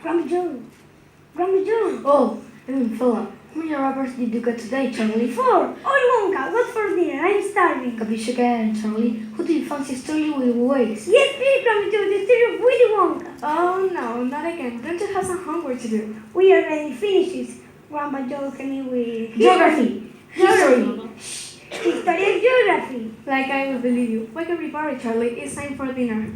Grandma Joe. Grandma Joe. Oh, fella, how many wrappers did you get today, Charlie? 4. Oh, Wonka, what's for dinner? I'm starving. Capisce again, Charlie. Who do you fancy story with ways? Yes, please, Grandma Joe, the story of Willy Wonka. Oh no, not again. Don't you have some homework to do? We already finished this. Grandma Joe came with Geography. History. History of geography. Like I will believe you. Wake up, everybody, Charlie. It's time for dinner.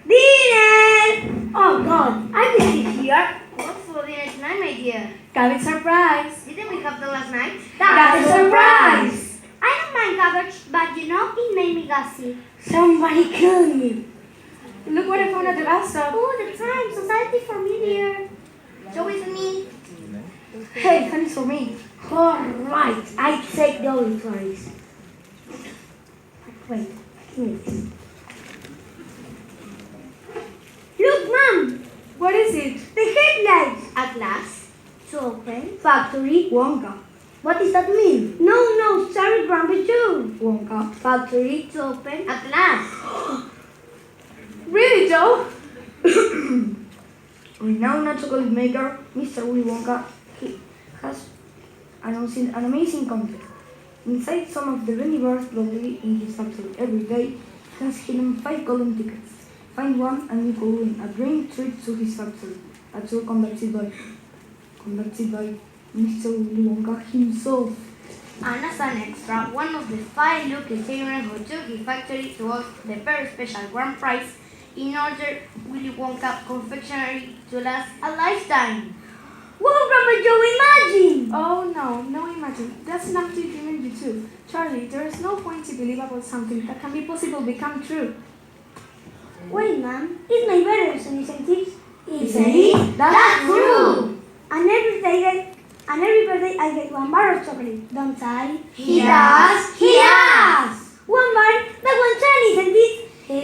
Dinner! Oh God, I will sit here. What's for dinner tonight, my dear? Cabbage surprise! Didn't we have the last night? That's a surprise! I don't mind cabbage, but you know, it made me gassy. Somebody kill me. Look what I found at the bus stop. Oh, the time, society for me, dear. Show it to me. Hey, honey's for me. Alright, I take the olive ones. Wait. Look, Mom, What is it? the headlights. At last. To open. Factory, Wonka. What does that mean? No, sorry, Grandpa Joe. Wonka, factory. To open. At last. Really, Joe? Renowned chocolate maker, Mr. Willy Wonka, he has announced an amazing contest. Inside some of the many bars locally in his factory every day, he has hidden 5 golden tickets. Find one and you could win a dream trip to his factory. A tour conducted by Mr. Willy Wonka himself. And as an extra, one of the 5 lucky children who took his factory to us the very special grand prize in order Willy Wonka confectionery to last a lifetime. Whoa, Grandpa Joe, imagine! Oh no, imagine. That's enough to dream you too. Charlie, there is no point to believe about something that can be possible become true. Wait, Mom, it's my birthday, isn't it? Isn't it? That's true! And every birthday I get 1 bar of chocolate, don't I? He does. 1 bar, that 1 cent, isn't it? It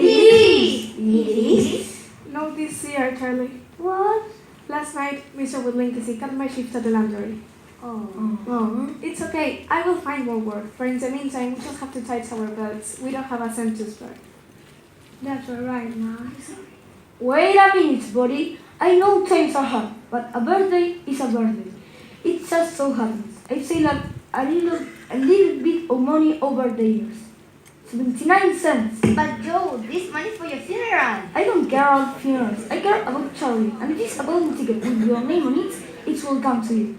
is. No, this year, Charlie. What? Last night, Mr. Woodlinkisy cut my shift at the laundry. Oh. It's okay. I will find more work. For in the meantime, we just have to tighten our belts. We don't have a cent to spare. That's alright, Mom. Wait a minute, buddy. I know times are hard, but a birthday is a birthday. It just so happens. I saved up a little bit of money over the years. 79 cents. But Joe, this money is for your funeral. I don't care about funerals. I care about Charlie. And if it's a golden ticket with your name on it, it will come to you.